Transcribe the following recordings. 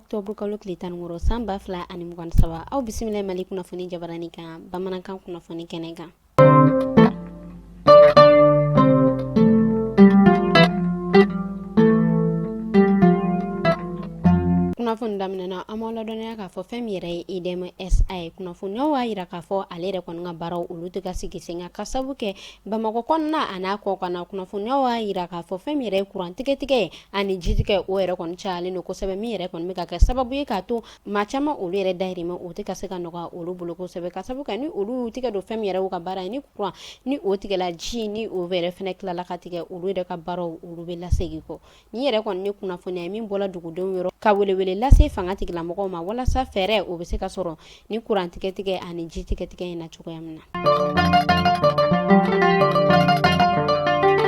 octobre kalo tile 16 san 2023 aw bisimila Mali kunnafoni jabarani kan bamanankan kunnafoni kɛnɛ kan. Kunnafoni daminɛna an b'aw ladɔnniya k'a fɔ fɛn min yɛrɛ ye EDMSA kunnafoniyaw b'a yira k'a fɔ ale yɛrɛ kɔni ka baaraw olu tɛ ka sigi sen kan ka sabu kɛ Bamakɔ kɔnɔna a n'a kɔ kan na kunnafoniyaw b'a yira k'a fɔ fɛn min yɛrɛ ye courant tigɛ ani ji tigɛ o yɛrɛ kɔni cayalen don kosɛbɛ min yɛrɛ kɔni bɛ ka kɛ sababu ye k'a to maa caman olu yɛrɛ dahirimɛ o tɛ ka se ka nɔgɔya olu bolo kosɛbɛ ka sabu kɛ ni olu tigɛ don fɛn min yɛrɛ ka baara ye ni courant ni o tigɛla ji ni o yɛrɛ fɛnɛ tilala ka tigɛ olu yɛrɛ ka baaraw olu bɛ lasegin kɔ ni yɛrɛ kɔni ni kunnafoniya ye min bɔla dugudenw yɔrɔ ka welewele lase fanga tigilamɔgɔw ma walasa fɛɛrɛ o bɛ se ka sɔrɔ ni courant tigɛ ani ji tigɛ in na cogoya min na.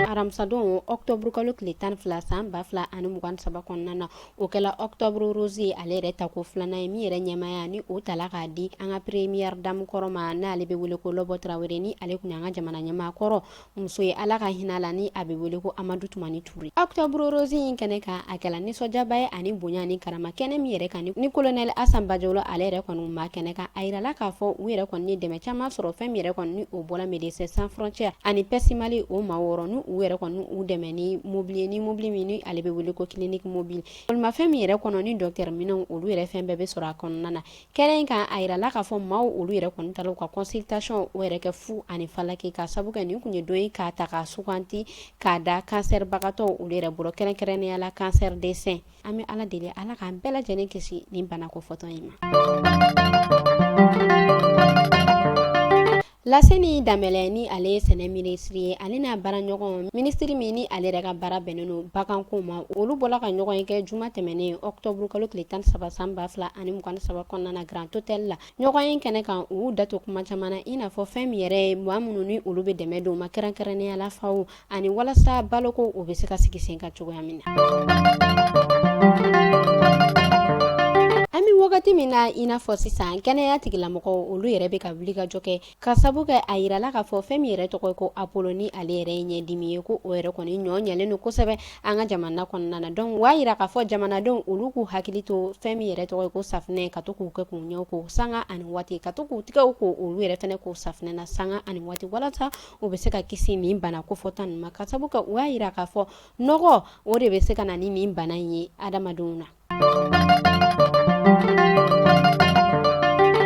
Aramsadon octobre kalo tile 12 san 2023 kɔnɔna na o kɛla octobre rose ale yɛrɛ tako filanan ye min yɛrɛ ɲɛmaya ni o tala k'a di an ka première dame kɔrɔ ma n'ale bɛ wele ko Lɔbɔ Tarawele ni ale kun y'an ka jamana ɲɛmaa kɔrɔ muso ye Ala ka hinɛ la ni a bɛ wele ko Amadu Tumani Ture. Octobre rose in kɛnɛ kan a kɛla nisɔndiyaba ye ani bonya ni karama kɛnɛ min yɛrɛ kan ni colonel Asan Bajolo ale yɛrɛ kɔni ma kɛnɛ kan a yirala k'a fɔ u yɛrɛ kɔni ye dɛmɛ caman sɔrɔ fɛn min yɛrɛ kɔni ni o bɔla Médecins Sans Frontières ani Pɛsimali o maa wɔɔrɔ ni u yɛrɛ kɔni u dɛmɛ ni mobile min ni ale bɛ wele ko clinique mobile bolimafɛn min yɛrɛ kɔnɔ ni docteur minɛnw olu yɛrɛ fɛn bɛɛ bɛ sɔrɔ a kɔnɔna na kɛnɛ in kan a yirala k'a fɔ maaw olu yɛrɛ kɔni taara u ka consultation o yɛrɛ kɛ fu ani falaki ka sabu kɛ nin kun ye don ye k'a ta k'a suganti k'a da cancer bagatɔw olu yɛrɛ bolo kɛrɛnkɛrɛnnenya la cancer des seins an bɛ Ala deli Ala k'an bɛɛ lajɛlen kisi nin bana kofɔtɔ in ma. Laseni Damɛlɛ ni ale ye sɛnɛ ministre ye ale n'a baara ɲɔgɔn ministre min ni ale yɛrɛ ka baara bɛnnen don baganko ma olu bɔla ka ɲɔgɔn ye kɛ juma tɛmɛnen octobre kalo tile 13 san 2023 kɔnɔna na Grand Hôtel la ɲɔgɔn ye kɛnɛ kan u da to kuma caman na i n'a fɔ fɛn min yɛrɛ ye maa minnu ni olu bɛ dɛmɛ don ma kɛrɛnkɛrɛnnenya la faw ani walasa baloko o bɛ se ka sigi sen kan cogoya min na. Ami wagati min na i n'a fɔ sisan kɛnɛya tigilamɔgɔw olu yɛrɛ bɛ ka wuli ka jɔ kɛ ka sabu kɛ a yirala k'a fɔ fɛn min yɛrɛ tɔgɔ ye ko Apollo ni ale yɛrɛ ye ɲɛdimi ye ko o yɛrɛ kɔni ɲɔ ɲɛlen don kosɛbɛ an ka jamana kɔnɔna na donc wa yira k'a fɔ jamanadenw olu k'u hakili to fɛn min yɛrɛ tɔgɔ ye ko safinɛ ka to k'u kɛ k'u ɲɛw ko sanga ani waati ka to k'u tigɛw ko olu yɛrɛ fɛnɛ ko safinɛ na sanga ani waati walasa u bɛ se ka kisi nin bana kofɔta ninnu ma ka sabu kɛ u y'a yira k'a fɔ nɔgɔ o de bɛ se ka na ni nin bana in ye adamadenw na.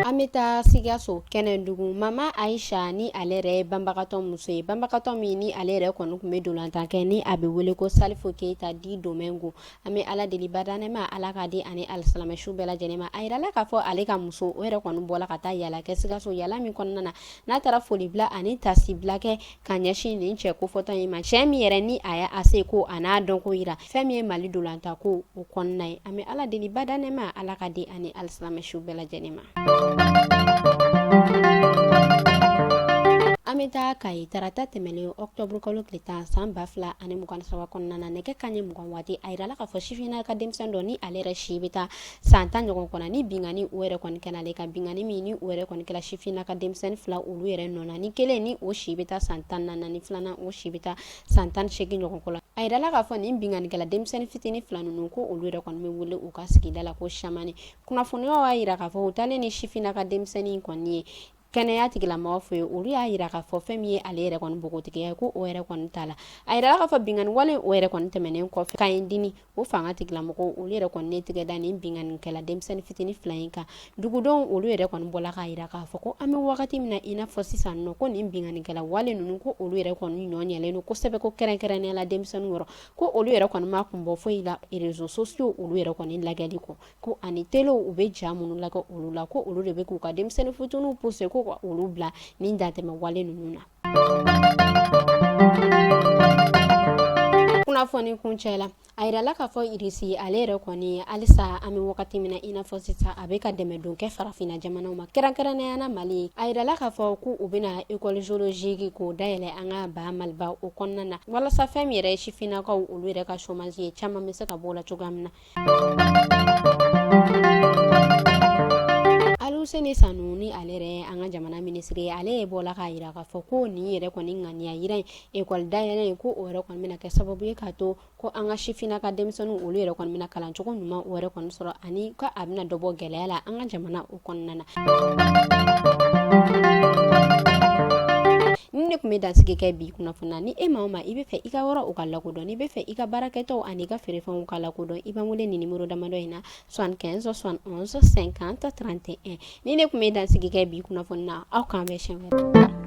An bɛ taa Sikaso Kɛnɛdugu Mama Aisha ni ale yɛrɛ ye banbagatɔ muso ye banbagatɔ min ni ale yɛrɛ kɔni tun bɛ dolantan kɛ ni a bɛ wele ko Salifo Keyita di Domingo an bɛ Ala deli badanema Ala ka di ani alisilamɛsu bɛɛ lajɛlen ma a yirala k'a fɔ ale ka muso o yɛrɛ kɔni bɔla ka taa yala kɛ Sikaso yala min kɔnɔna na n'a taara foli bila ani tasi bila kɛ ka ɲɛsin nin cɛ kofɔtɔ in ma cɛ min yɛrɛ ni a y'a ase ko a n'a dɔn ko yira fɛn min ye Mali dolantan ko o kɔnɔna ye an bɛ Ala deli badanema Ala ka di ani alisilamɛsu bɛɛ lajɛlen ma. An bɛ taa Kayi tarata tɛmɛnen octobre kalo tile 10 san 2023 kɔnɔna na nɛgɛ kanɲɛ 20 waati a yirala k'a fɔ sifinna ka denmisɛn dɔ ni ale yɛrɛ si bɛ taa san 10 ɲɔgɔn kɔnɔ ni bingani o yɛrɛ kɔni kɛla ale ka bingani min ni o yɛrɛ kɔni kɛla sifinna ka denmisɛnnin fila olu yɛrɛ nɔna ni kelen ni o si bɛ taa san 14 ni filanan o si bɛ taa san 18 ɲɔgɔn kɔ la a yirala k'a fɔ nin binganikɛla denmisɛnnin fitinin fila ninnu ko olu yɛrɛ kɔni bɛ wele u ka sigida la ko Chamani kunnafoniyaw y'a yira k'a fɔ u talen ni sifinna ka denmisɛnnin kɔni ye kɛnɛya tigilamɔgɔ fɛ yen olu y'a yira k'a fɔ fɛn min ye ale yɛrɛ kɔni bogotigiya ye ko o yɛrɛ kɔni t'a la a yirala k'a fɔ bingani wale o yɛrɛ kɔni tɛmɛnen kɔfɛ ka ɲi dini o fanga tigilamɔgɔ olu yɛrɛ kɔni ne tigɛ da nin binganikɛla denmisɛnnin fitinin fila in kan dugudenw olu yɛrɛ kɔni bɔla k'a yira k'a fɔ ko an bɛ wagati min na i n'a fɔ sisan nɔ ko nin binganikɛla wale ninnu ko olu yɛrɛ kɔni ɲɔ ɲɛlen don kosɛbɛ ko kɛrɛnkɛrɛnnenya la denmisɛnninw yɔrɔ ko olu yɛrɛ kɔni ma kun bɔ foyi la réseaux sociaux olu yɛrɛ kɔni lagɛli kɔ ko ani telew u bɛ ja minnu lagɛ olu la ko olu de bɛ k'u ka denmisɛnnin fitininw pousser ko ka olu bila nin dantɛmɛ wale ninnu na. Kunnafoni kuncɛ la a yirala k'a fɔ Irisi ale yɛrɛ kɔni halisa an bɛ wagati min na i n'a fɔ sisan a bɛ ka dɛmɛ don kɛ farafinna jamanaw ma kɛrɛnkɛrɛnnenya la Mali a yirala k'a fɔ ko u bɛna école géologique k'o dayɛlɛ an ka ba Maliba o kɔnɔna na walasa fɛn min yɛrɛ ye sifinnakaw olu yɛrɛ ka chômage ye caman bɛ se ka bɔ o la cogoya min na. Useni Sanu ni ale yɛrɛ an ka jamana minisiri ale ye bɔla k'a yira k'a fɔ ko nin yɛrɛ kɔni ŋaniya yira école dayɛlɛ ye ko o yɛrɛ kɔni bɛna kɛ sababu ye k'a to ko an ka sifinnaka denmisɛnninw olu yɛrɛ kɔni bɛna kalancogo ɲuman o yɛrɛ kɔni sɔrɔ ani ko a bɛna dɔ bɔ gɛlɛya la an ka jamana o kɔnɔna na. Ni ne kun bɛ dansigi kɛ bi kunnafoni ni e maa o maa i bɛ fɛ i ka yɔrɔ o ka lakodɔn n'i bɛ fɛ i ka baarakɛtɔw ani i ka feerefɛnw ka lakodɔn i b'an wele nin numéro damadɔ in na 75 71 50 31 ni ne kun bɛ dansigi kɛ bi kunnafoni na aw k'an bɛn siɲɛ wɛrɛ.